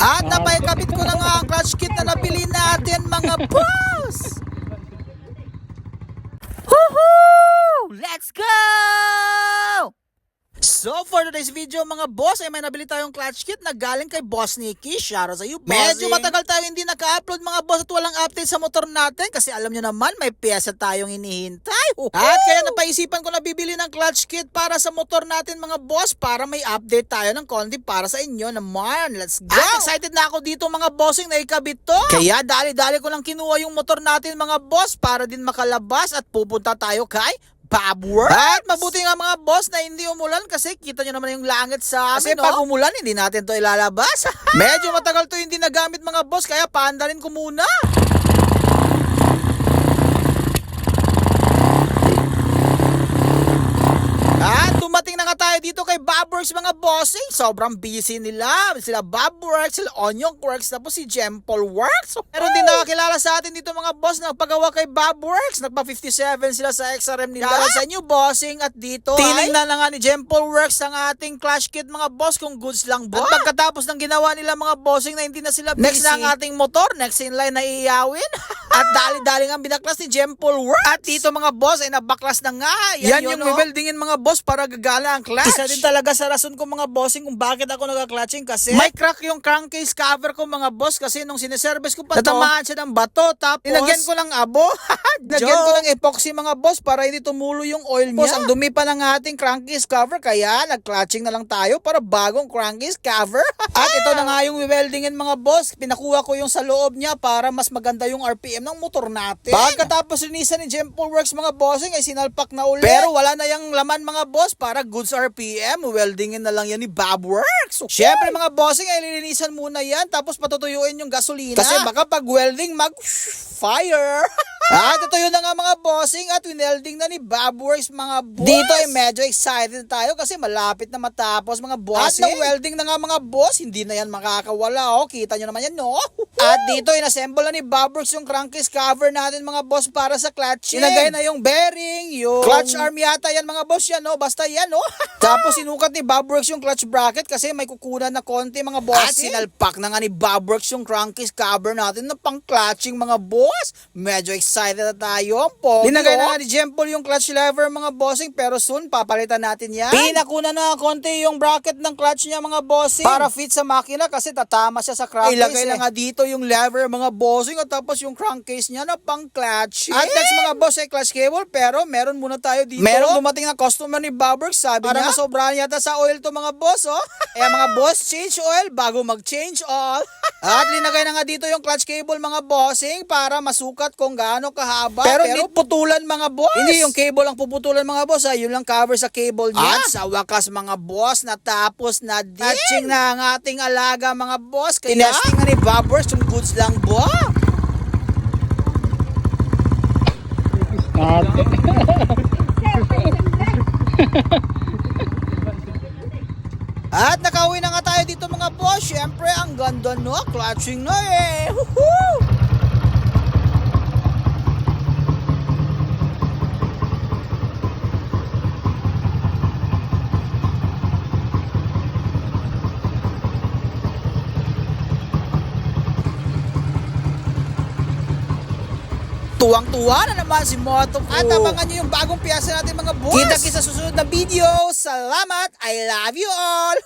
At napaikabit ko na nga ang clutch kit na nabili natin mga boss! Woohoo! Let's go! So for today's video mga boss ay may nabili tayong clutch kit na galing kay Boss Nicky. Shoutout sa iyo, bossing. Medyo matagal tayo hindi naka-upload mga boss at walang update sa motor natin kasi alam nyo naman may pyesa tayong hinihintay. At kaya napaisipan ko na bibili ng clutch kit para sa motor natin mga boss para may update tayo ng konti para sa inyo naman. Let's go! At excited na ako dito mga bossing na ikabit to. Kaya dali-dali ko lang kinuha yung motor natin mga boss para din makalabas at pupunta tayo kay Bobworks. At mabuti nga mga boss na hindi umulan kasi kita nyo naman yung langit sa amin. Kasi pag umulan hindi natin to ilalabas. Medyo matagal to hindi nagamit mga boss kaya paandarin ko muna. At dumating na nga tayo dito kay Bobworks mga bossing. Sobrang busy nila. Sila Bobworks, sila Onion Works, tapos si Jempol Works. Meron din nakakilala sa atin dito mga boss na nagpagawa kay Bobworks. Nagpa 57 sila sa XRM nila. Para sa inyo bossing at dito tinignan na nga ni Jempol Works ang ating clutch kit mga boss kung goods lang ba. At pagkatapos ng ginawa nila mga bossing na hindi na sila busy. Next na ang ating motor, next in line na iiyawin. At dali-dali nga binaklas ni Jempol Works. At dito mga boss ay nabaklas na nga. Yan yung weldingin mga boss para gagala ang clutch. Isa din talaga sa rason ko mga bossing kung bakit ako nagka-clutching kasi may crack yung crankcase cover ko mga boss kasi nung sineservice ko pa natamaan siya ng bato tapos nilagyan ko ng abo. Nilagyan ko ng epoxy mga boss para hindi tumulo yung oil niya. Ang dumi pa ng ating crankcase cover kaya nag-clutching na lang tayo para bagong crankcase cover. At ito na nga yung weldingin mga boss. Pinakuha ko yung sa loob niya para mas maganda yung RPM ng motor natin. Pagkatapos linisan ni Jempol Works mga bossing ay sinalpak na ulit. Pero wala na yung laman mga boss para goods RPM. Weldingin na lang yan ni Bobworks. Okay. Siyempre mga bossing ay lilinisan muna yan tapos patutuyuin yung gasolina. Kasi baka pag welding mag-fire. At ito yun na nga mga bossing at winelding na ni Bobworks mga boss. Dito ay medyo excited tayo kasi malapit na matapos mga bossing. At na-welding na nga mga boss, hindi na yan makakawala. Oh. Kita nyo naman yan no? At dito ay inassemble na ni Bobworks yung crankcase cover natin mga boss para sa clutching. Inagay na yung bearing, yung clutch arm yata yan mga boss yan no? Basta yan no? Tapos sinukat ni Bobworks yung clutch bracket kasi may kukunan na konti mga boss. At sinalpak na nga ni Bobworks yung crankcase cover natin na pang clutching mga boss. Medyo excited na tayo po. Linagay na nga ni Jempol yung clutch lever mga bossing pero soon papalitan natin yan. Pinakunan na konti yung bracket ng clutch niya mga bossing para fit sa makina kasi tatama siya sa crankcase. Ilagay na nga dito yung lever mga bossing at tapos yung crankcase niya na pang clutching. At next mga boss ay clutch cable pero meron muna tayo dito. Meron dumating na customer ni Bobworks sabi niya. Para masobrahan yata sa oil to mga boss oh. Eh mga boss, change oil bago mag-change oil. At linagay na nga dito yung clutch cable mga bossing para masukat kung gaano kahaba. Pero hindi putulan mga boss. Hindi yung cable ang puputulan mga boss ha. Yun lang cover sa cable niya. At sa wakas mga boss natapos na din. Touching na ang ating alaga mga boss. Kaya tinesting nga ni Bobworks yung goods lang ba? At nakauwi na nga tayo dito mga boss. Siyempre ang ganda no. Clutching na eh. Woohoo! Tuwang-tuwa na naman si Moto Pro. At abangan nyo yung bagong piyasa natin mga boss. Kita-kita sa susunod na video. Salamat. I love you all.